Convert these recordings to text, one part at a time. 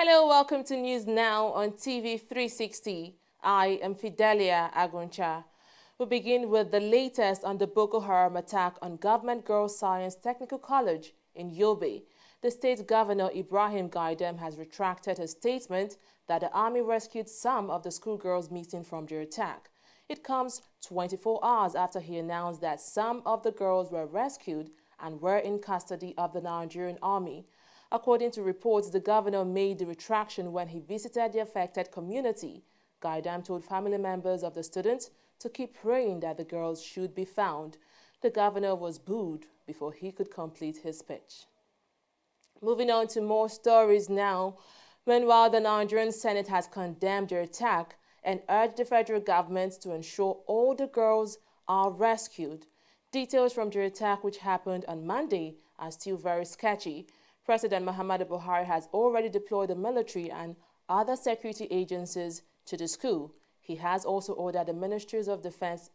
Hello, welcome to News Now on TV360. I am Fidelia Aguncha. We begin with the latest on the Boko Haram attack on Government Girls Science Technical College in Yobe. The state governor Ibrahim Gaidam has retracted his statement that the army rescued some of the schoolgirls missing from the attack. It comes 24 hours after he announced that some of the girls were rescued and were in custody of the Nigerian army. According to reports, the governor made the retraction when he visited the affected community. Gaidam told family members of the students to keep praying that the girls should be found. The governor was booed before he could complete his speech. Moving on to more stories now. Meanwhile, the Nigerian Senate has condemned the attack and urged the federal government to ensure all the girls are rescued. Details from the attack, which happened on Monday, are still very sketchy. President Muhammadu Buhari has already deployed the military and other security agencies to the school. He has also ordered the Ministers of Defense,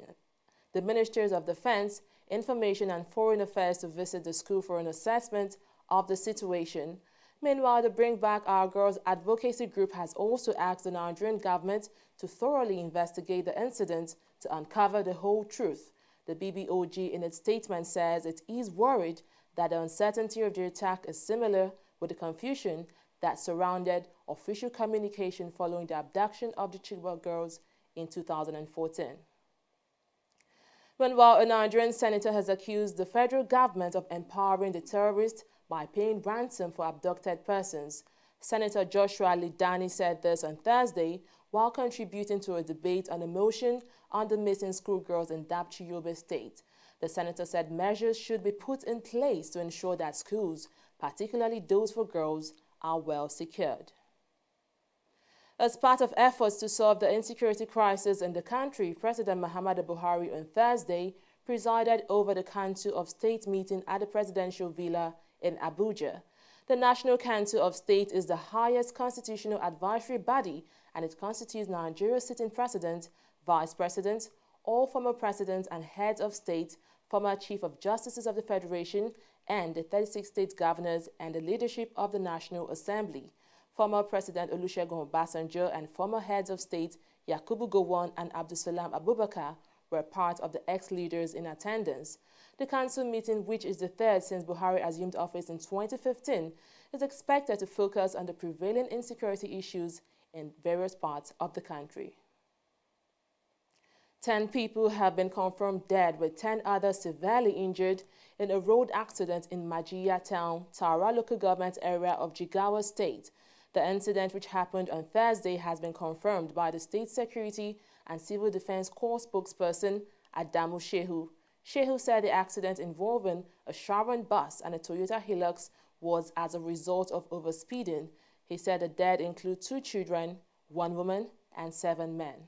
Information and Foreign Affairs to visit the school for an assessment of the situation. Meanwhile, the Bring Back Our Girls advocacy group has also asked the Nigerian government to thoroughly investigate the incident to uncover the whole truth. The BBOG in its statement says it is worried that the uncertainty of the attack is similar with the confusion that surrounded official communication following the abduction of the Chibok girls in 2014. Meanwhile, a Nigerian senator has accused the federal government of empowering the terrorists by paying ransom for abducted persons. Senator Joshua Lidani said this on Thursday while contributing to a debate on a motion on the missing schoolgirls in Dapchi, Yobe State. The senator said measures should be put in place to ensure that schools, particularly those for girls, are well secured. As part of efforts to solve the insecurity crisis in the country, President Muhammadu Buhari on Thursday presided over the Council of State meeting at the Presidential Villa in Abuja. The National Council of State is the highest constitutional advisory body, and it constitutes Nigeria's sitting president, vice president, all former presidents and heads of state, former chief of justices of the Federation, and the 36 state governors and the leadership of the National Assembly. Former President Olusegun Obasanjo and former heads of state Yakubu Gowon and Abdulsalam Abubakar were part of the ex-leaders in attendance. The council meeting, which is the third since Buhari assumed office in 2015, is expected to focus on the prevailing insecurity issues in various parts of the country. 10 people have been confirmed dead, with 10 others severely injured in a road accident in Majiya Town, Tara local government area of Jigawa State. The incident, which happened on Thursday, has been confirmed by the State Security and Civil Defense Corps spokesperson, Adamu Shehu. Shehu said the accident involving a Sharon bus and a Toyota Hilux was as a result of overspeeding. He said the dead include 2 children, 1 woman, and 7 men.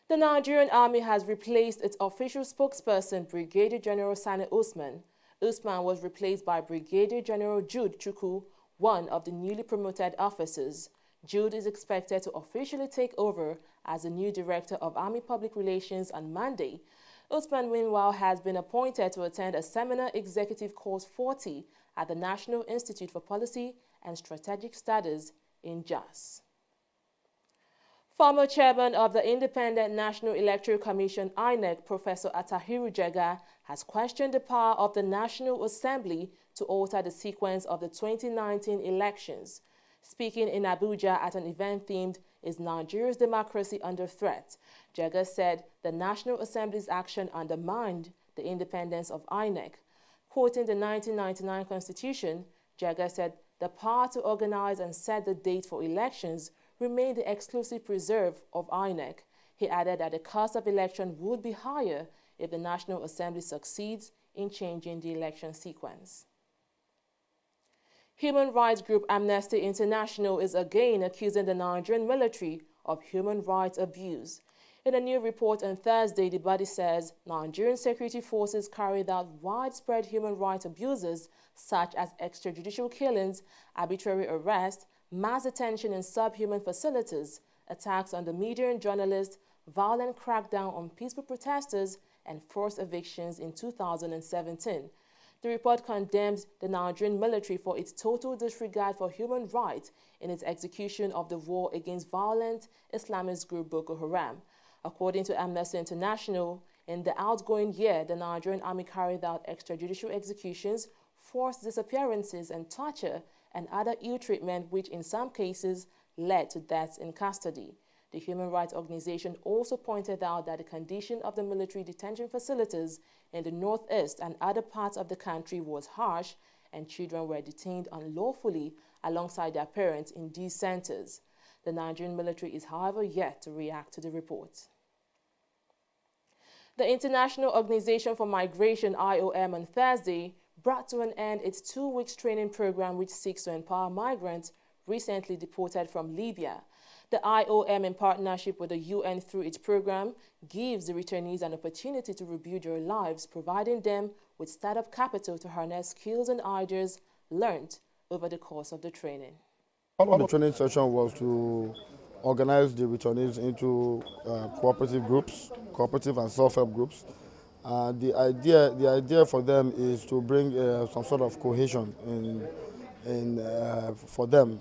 The Nigerian Army has replaced its official spokesperson, Brigadier General Sani Usman. Usman was replaced by Brigadier General Jude Chukwu, one of the newly promoted officers. Jude is expected to officially take over as the new Director of Army Public Relations on Monday. Usman, meanwhile, has been appointed to attend a seminar executive course 40 at the National Institute for Policy and Strategic Studies in Jos. Former chairman of the Independent National Electoral Commission, INEC, Professor Atahiru Jega, has questioned the power of the National Assembly to alter the sequence of the 2019 elections. Speaking in Abuja at an event themed "Is Nigeria's Democracy Under Threat?", Jega said the National Assembly's action undermined the independence of INEC. Quoting the 1999 Constitution, Jega said the power to organize and set the date for elections remained the exclusive preserve of INEC. He added that the cost of election would be higher if the National Assembly succeeds in changing the election sequence. Human rights group Amnesty International is again accusing the Nigerian military of human rights abuse. In a new report on Thursday, the body says Nigerian security forces carried out widespread human rights abuses such as extrajudicial killings, arbitrary arrest, mass detention in subhuman facilities, attacks on the media and journalists, violent crackdown on peaceful protesters, and forced evictions in 2017. The report condemns the Nigerian military for its total disregard for human rights in its execution of the war against violent Islamist group Boko Haram. According to Amnesty International, in the outgoing year, the Nigerian army carried out extrajudicial executions, forced disappearances and torture, and other ill treatment which in some cases led to deaths in custody. The human rights organization also pointed out that the condition of the military detention facilities in the northeast and other parts of the country was harsh, and children were detained unlawfully alongside their parents in these centers. The Nigerian military is, however, yet to react to the report. The International Organization for Migration, IOM, on Thursday brought to an end its 2-week training program which seeks to empower migrants recently deported from Libya. The IOM, in partnership with the UN through its program, gives the returnees an opportunity to rebuild their lives, providing them with startup capital to harness skills and ideas learned over the course of the training. Part of the training session was to organize the returnees into cooperative groups, cooperative and self-help groups. The idea for them is to bring some sort of cohesion for them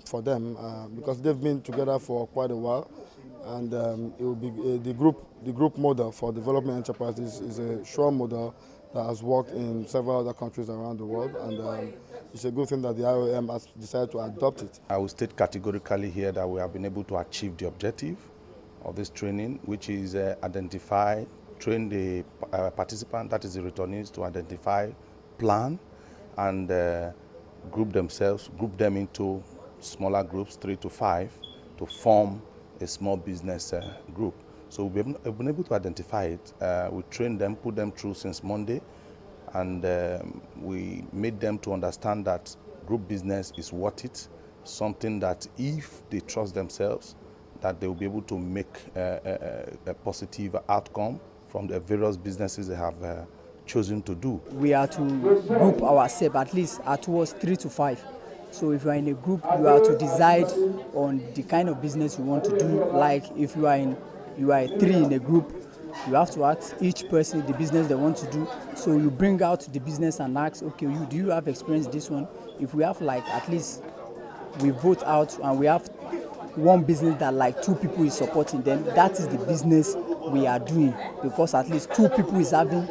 because they've been together for quite a while, and it will be the group model for development enterprises is a sure model that has worked in several other countries around the world, and it's a good thing that the IOM has decided to adopt it. I will state categorically here that we have been able to achieve the objective of this training, which is train the participant, that is the returnees, to identify, plan, and group them into smaller groups, 3 to 5, to form a small business group. So we've been able to identify it. We trained them, put them through since Monday, and we made them to understand that group business is worth it, something that if they trust themselves, that they will be able to make a positive outcome from the various businesses they have chosen to do. We are to group ourselves at least towards 3 to 5. So if you are in a group, you are to decide on the kind of business you want to do. Like if you are 3 in a group, you have to ask each person the business they want to do. So you bring out the business and ask, okay, do you have experience in this one? If we have at least we vote out and we have one business that 2 people is supporting, then that is the business we are doing, because at least 2 people is having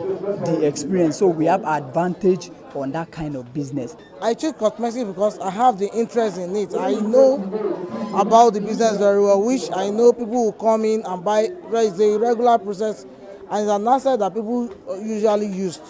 the experience, so we have advantage on that kind of business. I choose cosmetics because I have the interest in it. I know about the business very well, which I know people will come in and buy. It's a regular process, and it's an asset that people usually use.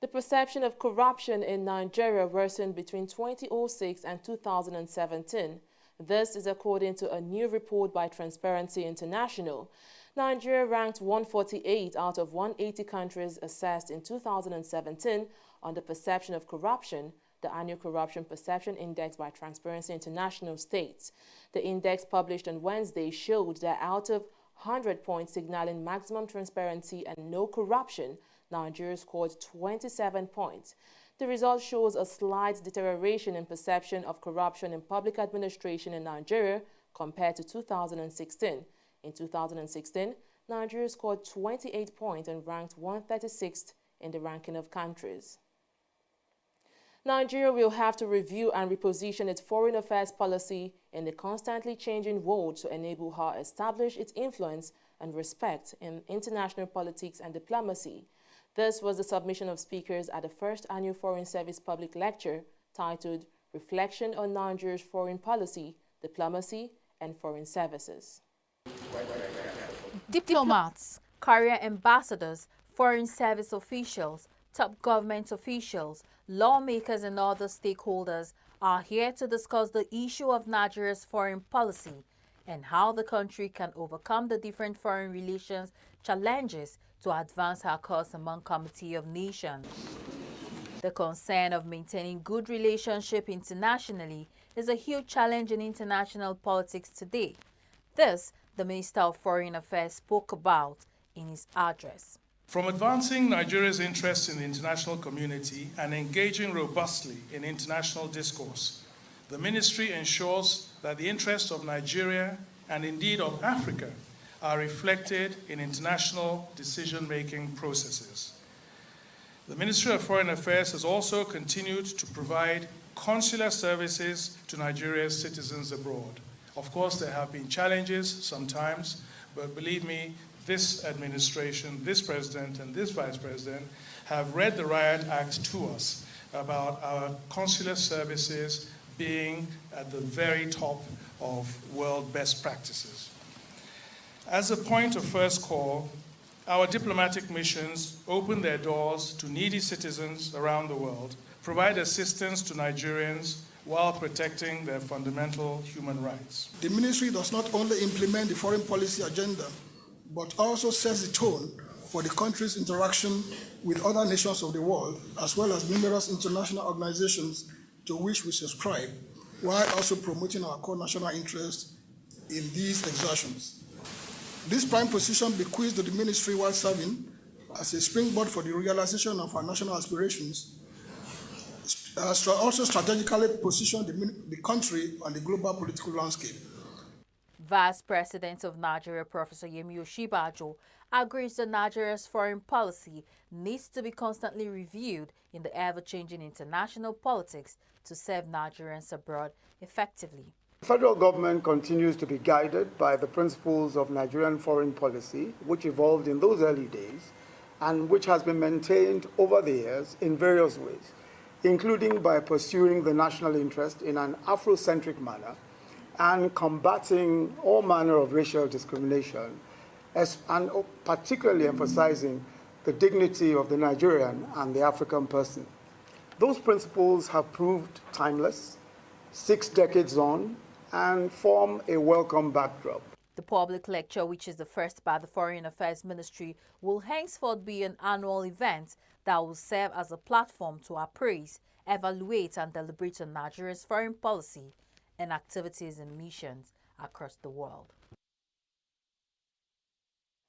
The perception of corruption in Nigeria worsened between 2006 and 2017. This is according to a new report by Transparency International. Nigeria ranked 148 out of 180 countries assessed in 2017 on the perception of corruption. The annual Corruption Perception Index by Transparency International states. The index published on Wednesday showed that out of 100 points signaling maximum transparency and no corruption, Nigeria scored 27 points. The result shows a slight deterioration in perception of corruption in public administration in Nigeria compared to 2016. In 2016, Nigeria scored 28 points and ranked 136th in the ranking of countries. Nigeria will have to review and reposition its foreign affairs policy in the constantly changing world to enable her to establish its influence and respect in international politics and diplomacy. This was the submission of speakers at the first annual Foreign Service Public Lecture titled Reflection on Nigeria's Foreign Policy, Diplomacy and Foreign Services. Diplomats, career ambassadors, foreign service officials, top government officials, lawmakers and other stakeholders are here to discuss the issue of Nigeria's foreign policy and how the country can overcome the different foreign relations challenges to advance her cause among Committee of Nations. The concern of maintaining good relationship internationally is a huge challenge in international politics today. This, the Minister of Foreign Affairs spoke about in his address. From advancing Nigeria's interests in the international community and engaging robustly in international discourse, the Ministry ensures that the interests of Nigeria and indeed of Africa are reflected in international decision-making processes. The Ministry of Foreign Affairs has also continued to provide consular services to Nigeria's citizens abroad. Of course, there have been challenges sometimes, but believe me, this administration, this president, and this vice president have read the Riot Act to us about our consular services being at the very top of world best practices. As a point of first call, our diplomatic missions open their doors to needy citizens around the world, provide assistance to Nigerians while protecting their fundamental human rights. The ministry does not only implement the foreign policy agenda, but also sets the tone for the country's interaction with other nations of the world, as well as numerous international organizations to which we subscribe, while also promoting our core national interests in these exertions. This prime position bequeathed to the ministry while serving as a springboard for the realization of our national aspirations, also strategically positioned the country on the global political landscape. Vice President of Nigeria, Professor Yemi Oshibajo, agrees that Nigeria's foreign policy needs to be constantly reviewed in the ever-changing international politics to serve Nigerians abroad effectively. The federal government continues to be guided by the principles of Nigerian foreign policy, which evolved in those early days and which has been maintained over the years in various ways, including by pursuing the national interest in an Afrocentric manner and combating all manner of racial discrimination, and particularly emphasizing the dignity of the Nigerian and the African person. Those principles have proved timeless, 6 decades on, and form a welcome backdrop. The public lecture, which is the first by the Foreign Affairs Ministry, will henceforth be an annual event that will serve as a platform to appraise, evaluate, and deliberate on Nigeria's foreign policy and activities and missions across the world.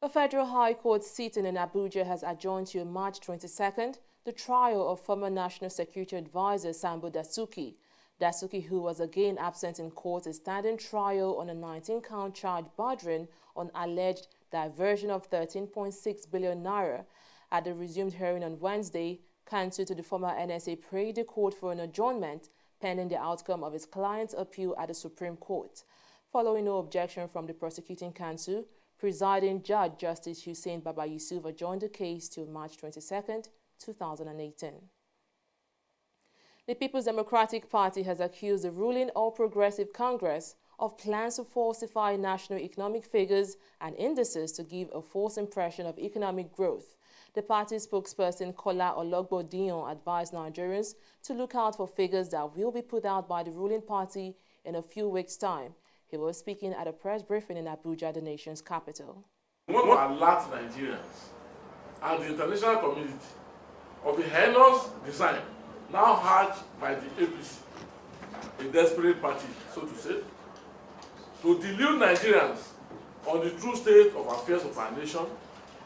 A federal high court sitting in Abuja has adjourned to March 22nd the trial of former National Security Advisor Sambo Dasuki. Dasuki, who was again absent in court, is standing trial on a 19-count charge bordering on alleged diversion of 13.6 billion naira. At the resumed hearing on Wednesday, counsel to the former NSA prayed the court for an adjournment pending the outcome of his client's appeal at the Supreme Court. Following no objection from the prosecuting counsel, presiding Judge Justice Hussein Baba Yusuf adjourned the case till March 22, 2018. The People's Democratic Party has accused the ruling All Progressive Congress of plans to falsify national economic figures and indices to give a false impression of economic growth. The party spokesperson Kola Ologbo-Dion advised Nigerians to look out for figures that will be put out by the ruling party in a few weeks' time. He was speaking at a press briefing in Abuja, the nation's capital. We want to alert Nigerians and the international community of the heinous design now hatched by the APC, a desperate party, so to say, to delude Nigerians on the true state of affairs of our nation,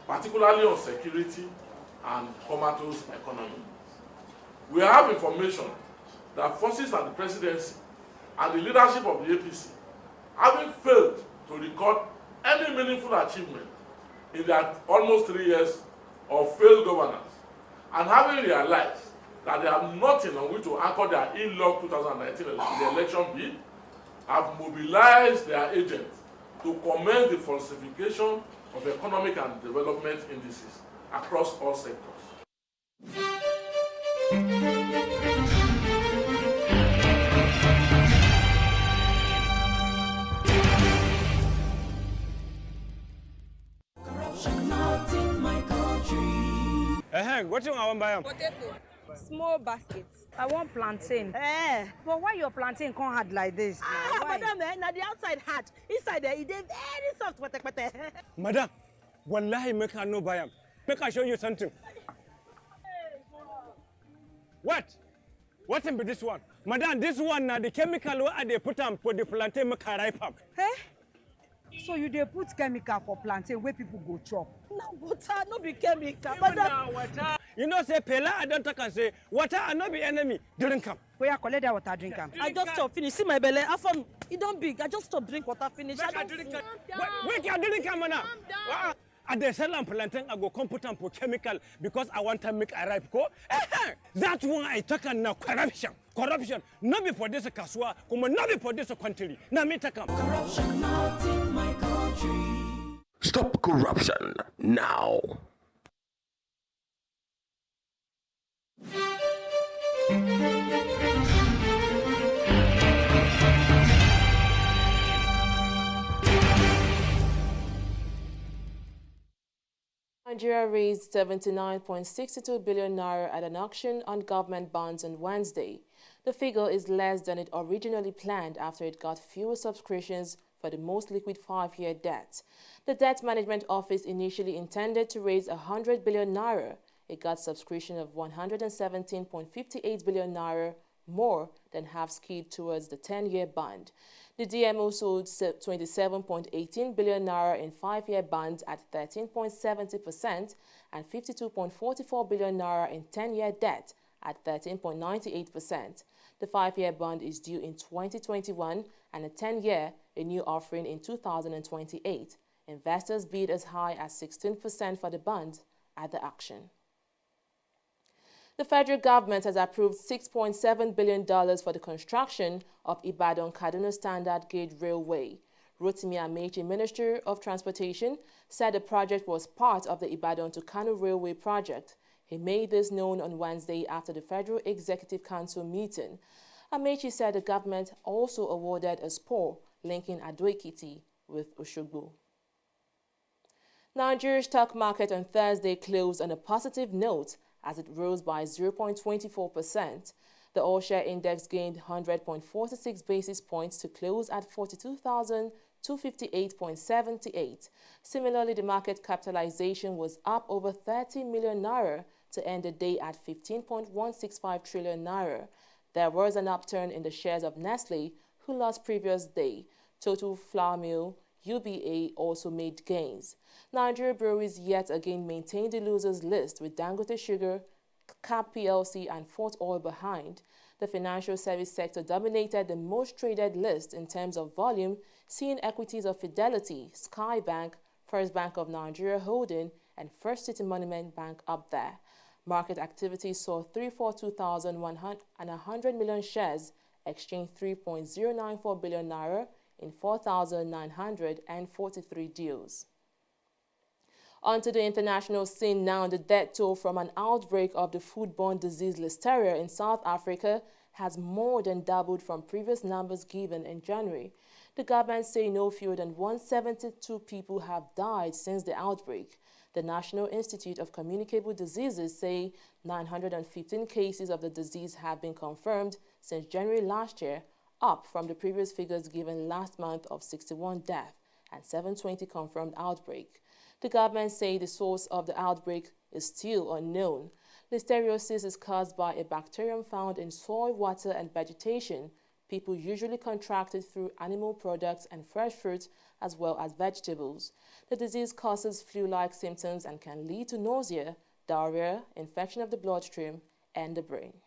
particularly on security and comatose economy. We have information that forces at the presidency and the leadership of the APC, having failed to record any meaningful achievement in their almost 3 years of failed governance, and having realized that they have nothing on which to anchor their in-law 2019 election bid, have mobilized their agents to commence the falsification of economic and development indices across all sectors. Corruption not in my country. What do you want to buy? Potato. Small basket. I want plantain. But why your plantain can't hard like this? Madam, now the outside hard. Inside there, it is very soft. Madam, wallahi make her no buy them. Make her show you something. What? What's in this one? Madam, this one now the chemical what they put on for the plantain make her ripe up. So you dey put chemical for plantain where people go chop? No water, no be chemical. Madam, you know say Pela I don't talk and say water and not be enemy. Drink come. Oya, collect that water, drink am. I just stop finish. See my belly. After it don't big. I just stop drink water finish. I don't Wait, I didn't come now. At the cell and plantain, I go competent for chemical because I want to make a ripe co. That's why I talk now corruption. Corruption. Not before this kaswa, come not before this country. Now me take Corruption not in my country. Stop corruption now. Nigeria raised 79.62 billion naira at an auction on government bonds on Wednesday. The figure is less than it originally planned after it got fewer subscriptions for the most liquid 5-year debt. The Debt Management Office initially intended to raise 100 billion naira. It got subscription of 117.58 billion naira, more than half skewed towards the 10-year bond. The DMO sold 27.18 billion naira in 5-year bonds at 13.70% and 52.44 billion naira in 10-year debt at 13.98%. The 5-year bond is due in 2021 and a 10-year, a new offering in 2028. Investors bid as high as 16% for the bond at the auction. The federal government has approved $6.7 billion for the construction of Ibadan-Kaduna Standard Gauge Railway. Rotimi Amechi, Minister of Transportation, said the project was part of the Ibadan to Kano Railway project. He made this known on Wednesday after the Federal Executive Council meeting. Amechi said the government also awarded a spur linking Ado-Ekiti with Oshogbo. Nigeria's stock market on Thursday closed on a positive note as it rose by 0.24%. The all-share index gained 100.46 basis points to close at 42,258.78. Similarly, the market capitalization was up over 30 million naira to end the day at 15.165 trillion naira. There was an upturn in the shares of Nestle, who lost previous day. Total Flour Mill, UBA, also made gains. Nigeria Breweries yet again maintained the losers list with Dangote Sugar, CAP PLC and Fort Oil behind. The financial service sector dominated the most traded list in terms of volume, seeing equities of Fidelity, Sky Bank, First Bank of Nigeria Holding and First City Monument Bank up there. Market activity saw 342,100 million shares exchange 3.094 billion naira in 4,943 deals. Onto the international scene now. The death toll from an outbreak of the foodborne disease Listeria in South Africa has more than doubled from previous numbers given in January. The government say no fewer than 172 people have died since the outbreak. The National Institute of Communicable Diseases say 915 cases of the disease have been confirmed since January last year, up from the previous figures given last month of 61 deaths and 720 confirmed outbreak. The government say the source of the outbreak is still unknown. Listeriosis is caused by a bacterium found in soil, water, and vegetation. People usually contract it through animal products and fresh fruits as well as vegetables. The disease causes flu-like symptoms and can lead to nausea, diarrhea, infection of the bloodstream, and the brain.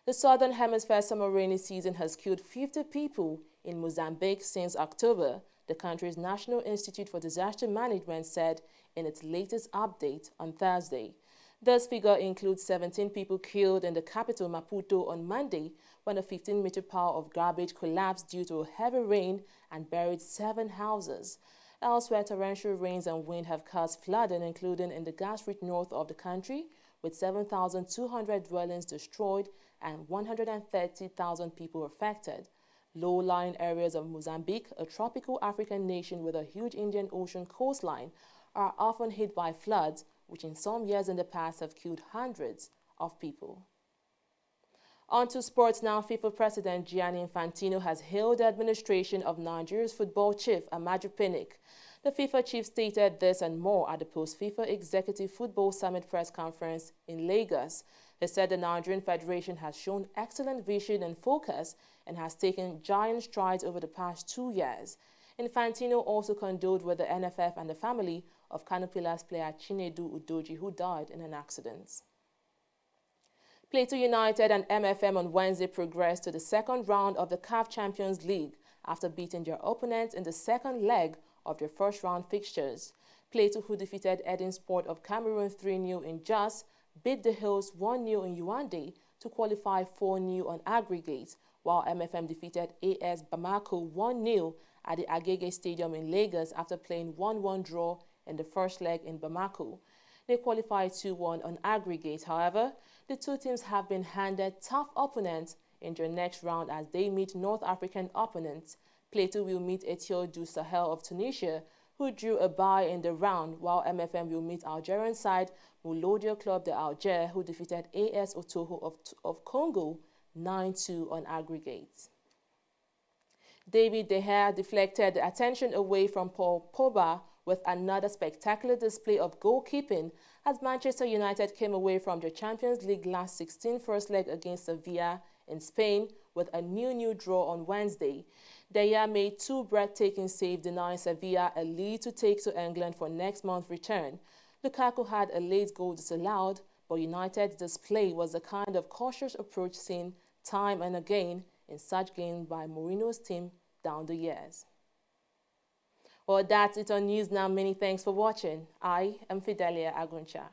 The Southern Hemisphere summer rainy season has killed 50 people in Mozambique since October, the country's National Institute for Disaster Management said in its latest update on Thursday. This figure includes 17 people killed in the capital Maputo on Monday when a 15-meter pile of garbage collapsed due to heavy rain and buried 7 houses. Elsewhere, torrential rains and wind have caused flooding, including in the gas-rich north of the country, with 7,200 dwellings destroyed and 130,000 people affected. Low-lying areas of Mozambique, a tropical African nation with a huge Indian Ocean coastline, are often hit by floods, which in some years in the past have killed hundreds of people. On to sports now. FIFA President Gianni Infantino has hailed the administration of Nigeria's football chief, Amaju Pinnick. The FIFA chief stated this and more at the post-FIFA Executive Football Summit press conference in Lagos. He said the Nigerian Federation has shown excellent vision and focus and has taken giant strides over the past 2 years. Infantino also condoled with the NFF and the family of Kano Pillars player Chinedu Udoji, who died in an accident. Plateau United and MFM on Wednesday progressed to the second round of the CAF Champions League after beating their opponents in the second leg of their first-round fixtures. Plateau, who defeated Edinsport of Cameroon 3-0 in Jos, beat the Hills 1-0 in Yaoundé to qualify 4-0 on aggregate, while MFM defeated AS Bamako 1-0 at the Agege Stadium in Lagos after playing 1-1 draw in the first leg in Bamako. They qualified 2-1 on aggregate. However, the two teams have been handed tough opponents in their next round as they meet North African opponents. Plateau will meet Etienne du Sahel of Tunisia, who drew a bye in the round, while MFM will meet Algerian side Mouloudia Club de Alger, who defeated AS Otoho of Congo 9-2 on aggregate. David De Gea deflected the attention away from Paul Pogba with another spectacular display of goalkeeping as Manchester United came away from the Champions League last 16 first leg against Sevilla in Spain with a 0-0 draw on Wednesday. De Gea made two breathtaking saves, denying Sevilla a lead to take to England for next month's return. Lukaku had a late goal disallowed, but United's display was the kind of cautious approach seen time and again in such games by Mourinho's team down the years. Well, that's it on News Now. Many thanks for watching. I am Fidelia Aguncha.